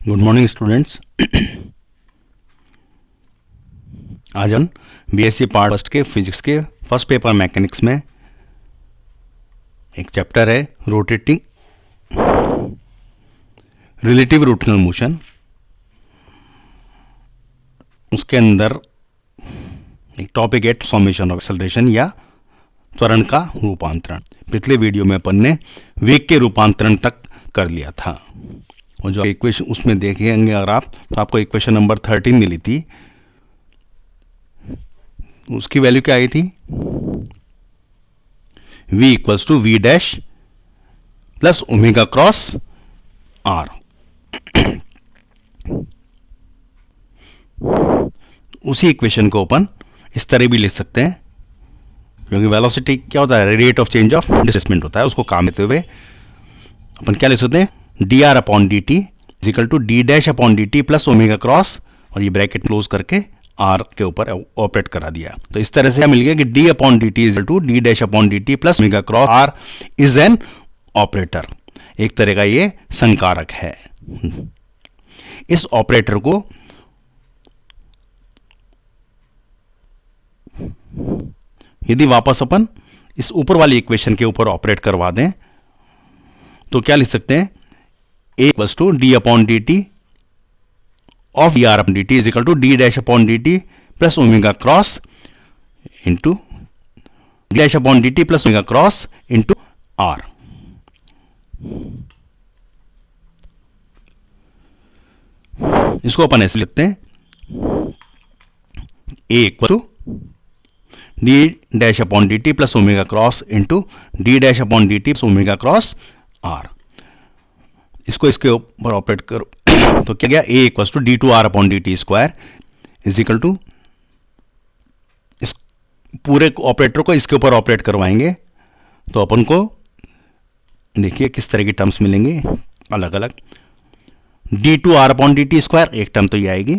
Good morning students. आज हम BSc part first के फिजिक्स के फर्स्ट पेपर मैकेनिक्स में एक चैप्टर है रोटेटिंग रिलेटिव रोटेशनल मोशन। उसके अंदर एक टॉपिक है ट्रांसफॉर्मेशन ऑफ एक्सेलरेशन या त्वरण का रूपांतरण। पिछले वीडियो में अपन ने वेग के रूपांतरण तक कर लिया था और जो इक्वेशन उसमें देखेंगे अगर आप तो आपको इक्वेशन नंबर 13 मिली थी। उसकी वैल्यू क्या आई थी? v equals to v dash plus omega cross r. उसी इक्वेशन को अपन इस तरह भी लिख सकते हैं, क्योंकि वेलोसिटी क्या होता है, rate of change of displacement होता है। उसको काम लेते हुए अपन क्या लिख सकते हैं, d are upon D t equal to D dash upon D T plus omega cross, और ये ब्रैकेट क्लोज करके आर के ऊपर ऑपरेट करा दिया। तो इस तरह से क्या मिल गया कि d upon D t equal to D dash upon D T plus omega cross r is an operator. एक तरह का ये संकारक है। इस ऑपरेटर को यदि वापस अपन इस ऊपर वाली इक्वेशन के ऊपर ऑपरेट करवा दें तो क्या लिख सकते हैं, A equals to D upon D T of D are upon D T is equal to D dash upon D T plus omega cross into D dash upon D T plus omega cross into R. इसको अपन ऐसे लिखते हैं, A equal to D dash upon D T plus omega cross into D dash upon D T plus omega cross R. इसको इसके ऊपर operate करो तो क्या गया, A equals to D two are upon D T square is equal to, इस पूरे operator को इसके ऊपर ऑपरेट करवाएंगे तो अपन को देखिए किस तरह की टर्म्स मिलेंगे अलग अलग। D two are upon D T square, एक टर्म तो ये आएगी,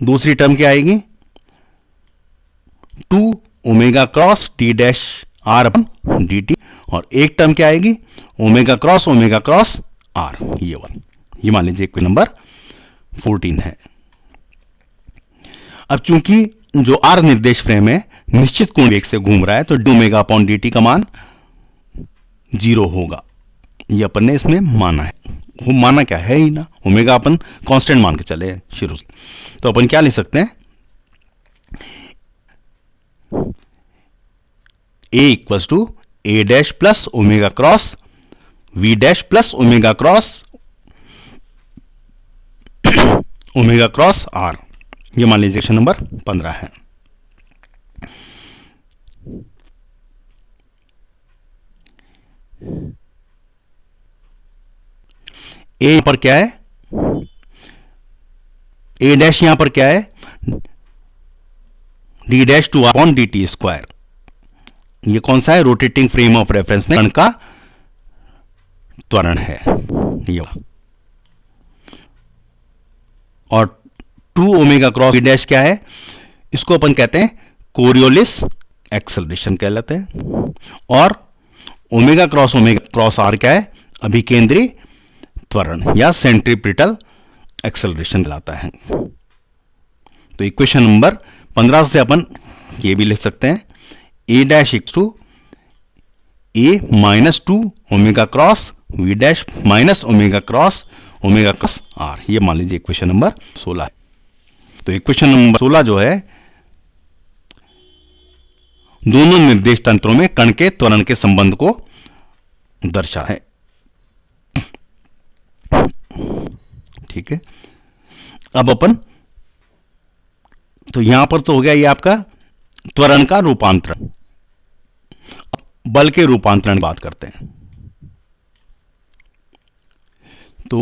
दूसरी टर्म क्या आएगी, two omega cross t dash r upon D t, और एक टर्म क्या आएगी, ओमेगा क्रॉस आर। ये मान लीजिए इक्वेशन नंबर 14 है। अब चूंकि जो आर निर्देश फ्रेम है निश्चित कोण वेग से घूम रहा है तो D omega upon D T का मान 0 होगा। ये अपन ने इसमें माना है। वो माना क्या है ही ना, ओमेगा अपन कांस्टेंट मान के चले शुरू से। तो अपन क्या लिख सकते हैं, A equals to A dash plus omega cross we dash plus omega cross R. ये मान लीजिए क्वेश्चन नंबर 15 है। ए पर क्या है, ए डैश यहां पर क्या है, D dash two upon D T square. ये कौन सा है, रोटेटिंग फ्रेम ऑफ रेफरेंस में कण का त्वरण है ये। और two omega cross we dash क्या है, इसको अपन कहते हैं कोरियोलिस एक्सेलरेशन कहलाते हैं। और ओमेगा क्रॉस आर क्या है, अभिकेंद्री त्वरण या सेंट्रीपिटल एक्सेलरेशन कहलाता है। तो इक्वेशन नंबर 15 से अपन ये भी लिख सकते हैं, A dash equals to A minus two omega cross we dash minus omega cross R. ये मान लीजिए इक्वेशन नंबर 16 है। तो इक्वेशन नंबर 16 जो है दोनों निर्देश तंत्रों में कण के त्वरण के संबंध को दर्शा है। ठीक है, अब अपन तो यहां पर तो हो गया ये आपका त्वरण का रूपांतरण। बल के रूपांतरण की बात करते हैं। तो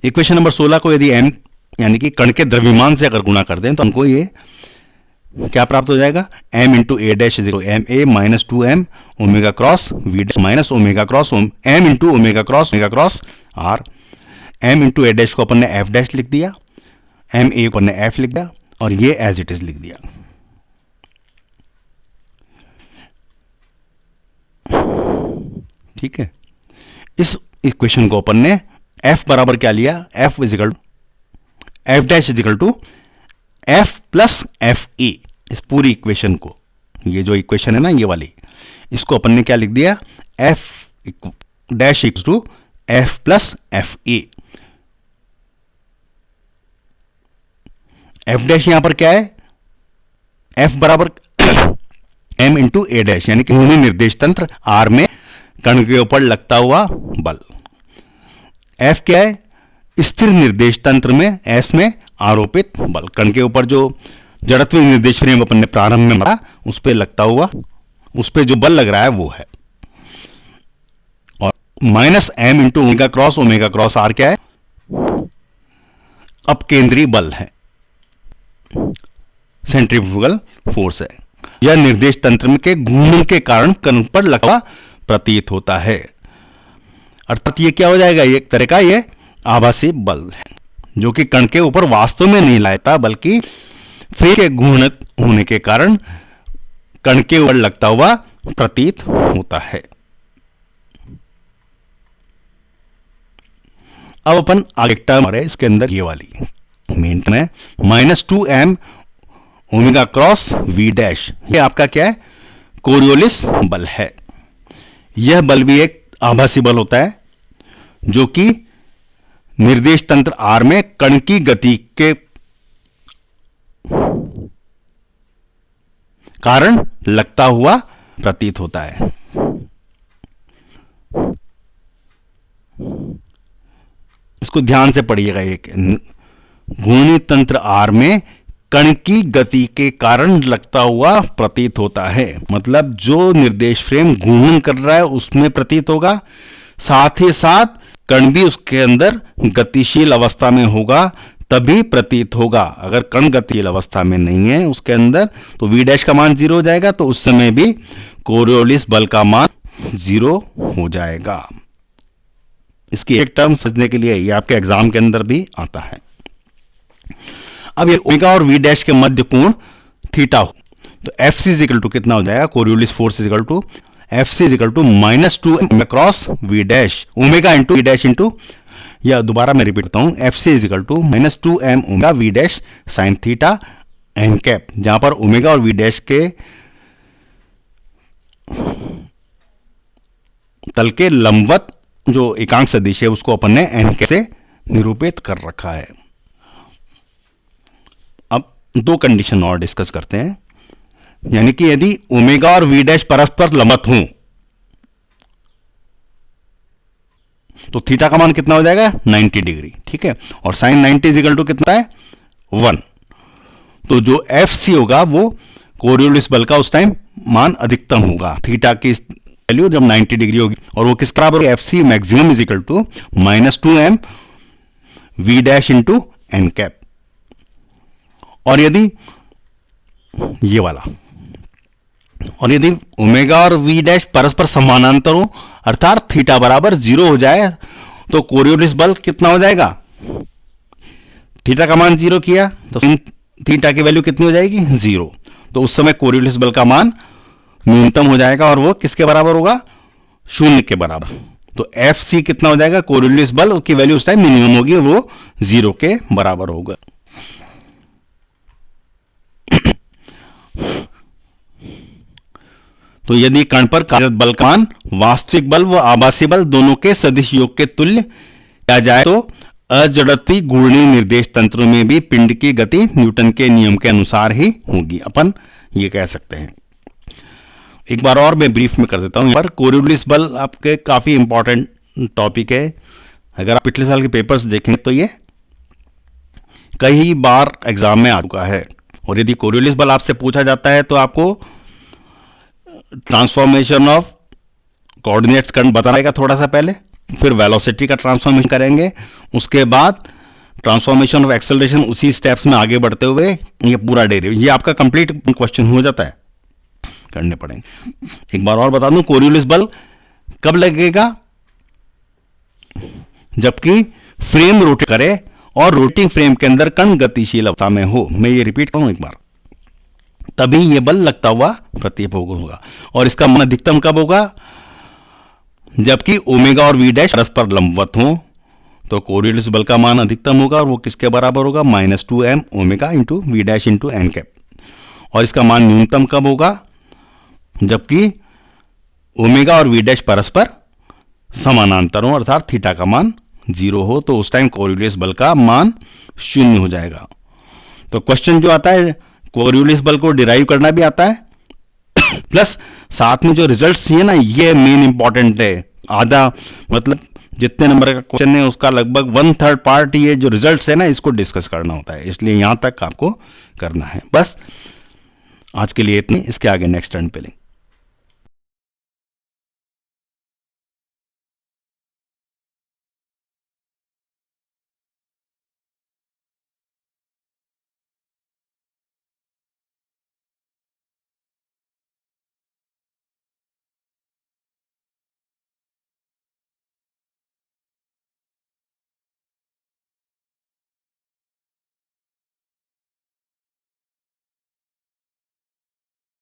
इक्वेशन नंबर 16 को यदि m यानी कि कण के द्रव्यमान से अगर गुणा कर दें तो हमको ये क्या प्राप्त हो जाएगा, m into a dash is equal m a minus two m omega cross we dash minus omega cross m into omega cross r. m into a dash को अपन ने एफ डैश लिख दिया, एम ए को अपन ने F लिख दिया, और ये एज इट इज लिख दिया। ठीक है, इस इक्वेशन को अपन ने एफ बराबर क्या लिया, f is equal f dash is equal to f plus f e. इस पूरी इक्वेशन को, ये जो इक्वेशन है ना ये वाली, इसको अपन ने क्या लिख दिया, f dash equal to f plus f e. F dash यहां पर क्या है, एफ बराबर एम इंटू ए डैश, यानी कि घूर्णी निर्देश तंत्र आर में कण के ऊपर लगता हुआ बल। एफ क्या है, स्थिर निर्देश तंत्र में एस में आरोपित बल, कण के ऊपर जो जड़त्वीय निर्देश फ्रेम अपन ने प्रारंभ में मारा उस पर लगता हुआ, उस पर जो बल लग रहा है वो है। और minus m into omega cross r क्या है, अपकेंद्रीय बल है, सेंट्रीफ्यूगल फोर्स है। यह निर्देश तंत्र में के घूर्णन के कारण कण पर लगा प्रतीत होता है। अर्थात ये क्या हो जाएगा, एक तरह का ये आभासी बल है जो कि कण के ऊपर वास्तव में नहीं लाता, बल्कि फ्रेम के घूर्णित होने के कारण कण के ऊपर लगता हुआ प्रतीत होता है। अब अपन आगे टर्म है इसके अंदर, ये वाली मेन टर्म है minus 2m omega cross we dash. ये आपका क्या है, कोरियोलिस बल है। यह बल भी एक आभासी बल होता है जो कि निर्देश तंत्र आर में कण की गति के कारण लगता हुआ प्रतीत होता है। इसको ध्यान से पढ़िएगा। एक घूर्णी तंत्र आर में कण की गति के कारण लगता हुआ प्रतीत होता है, मतलब जो निर्देश फ्रेम घूर्णन कर रहा है उसमें प्रतीत होगा, साथ ही साथ कण भी उसके अंदर गतिशील अवस्था में होगा तभी प्रतीत होगा। अगर कण गतिशील अवस्था में नहीं है उसके अंदर तो वी डैश का मान 0 हो जाएगा, तो उस समय भी कोरियोलिस बल का मान 0 हो जाएगा। इसकी एक टर्म समझने के लिए ये आपके एग्जाम के अंदर भी आता है। अब ये ओमेगा और वी डैश के मध्य कोण थीटा हो तो एफ सी इजिकल टू कितना हो जाएगा, Coriolis force is equal to f c is equal to minus 2m cross we dash omega into v dash into, या दोबारा मैं रिपीट करता हूं, f c is equal to minus 2m omega v dash sine theta n cap, जहां पर omega और we dash के तल के लंबवत जो एकांक सदिश है उसको अपन ने एन कैप से निरूपित कर रखा है। अब दो कंडीशन और डिस्कस करते हैं, यानी कि यदि ओमेगा और वी डैश परस्पर लंबवत हों तो थीटा का मान कितना हो जाएगा, 90 डिग्री, ठीक है। और साइन 90 इजिकल टू कितना है, 1। तो जो एफ सी होगा वो कोरियोलिस बल का उस टाइम मान अधिकतम होगा, थीटा की वैल्यू जब 90 डिग्री होगी, और वो किस बराबर, f c maximum is equal to minus 2m v dash into n cap. और यदि ये वाला, और यदि ओमेगा और वी डैश परस्पर समानांतर हो अर्थात थीटा बराबर 0 हो जाए तो कोरियोलिस बल कितना हो जाएगा, थीटा का मान 0 किया तो थीटा की वैल्यू कितनी हो जाएगी, 0। तो उस समय कोरियोलिस बल का मान न्यूनतम हो जाएगा और वो किसके बराबर होगा, 0 के बराबर। तो एफ सी कितना हो जाएगा, कोरियोलिस बल की वैल्यू उस टाइम मिनिमम होगी, वो 0 के बराबर होगा। तो यदि कण पर कार्यरत बल का मान वास्तविक बल व आभासी बल दोनों के सदिश योग के तुल्य किया जाए तो अजड़त्वीय घूर्णी निर्देश तंत्रों में भी पिंड की गति न्यूटन के नियम के अनुसार ही होगी, अपन ये कह सकते हैं। एक बार और मैं ब्रीफ में कर देता हूं। पर कोरियोलिस बल आपके काफी इंपॉर्टेंट टॉपिक है। अगर आप पिछले साल के पेपर्स देखें तो ये कई बार एग्जाम में आ चुका है। और यदि कोरियोलिस बल आपसे पूछा जाता है तो आपको ट्रांसफॉर्मेशन ऑफ कोऑर्डिनेट्स बताएगा थोड़ा सा पहले, फिर वेलोसिटी का ट्रांसफॉर्मेशन करेंगे, उसके बाद ट्रांसफॉर्मेशन ऑफ एक्सेलरेशन, उसी स्टेप्स में आगे बढ़ते हुए ये पूरा डेरिवेटिव, ये आपका कंप्लीट क्वेश्चन हो जाता है, करने पड़ेंगे। एक बार और बता दूं, कोरियोलिस बल कब लगेगा, जबकि फ्रेम रोटेट करे और रोटिंग फ्रेम के अंदर कण गतिशील अवस्था में हो। मैं ये रिपीट करूं एक बार, तभी यह बल लगता हुआ प्रतीत होगा। और इसका मान अधिकतम कब होगा, जबकि ओमेगा और वी डैश परस्पर लंबवत हों तो कोरियोलिस बल का मान अधिकतम होगा, और वो किसके बराबर होगा, -2m omega into v dash into n cap. और इसका मान न्यूनतम कब होगा, जबकि ओमेगा और वी डैश परस्पर समानांतर हो, अर्थात थीटा का मान 0 हो, तो उस टाइम कोरियोलिस बल का मान 0 हो जाएगा। तो क्वेश्चन जो आता है, कोरियोलिस बल को डिराइव करना भी आता है, प्लस साथ में जो रिजल्ट्स है ना, ये मेन इंपॉर्टेंट है। आधा मतलब जितने नंबर का क्वेश्चन है उसका लगभग 1/3 पार्ट ये जो रिजल्ट्स है ना, इसको डिस्कस करना होता है, इसलिए यहां तक आपको करना है। बस आज के लिए इतनी, इसके आगे नेक्स्ट टर्न पे लेंगे।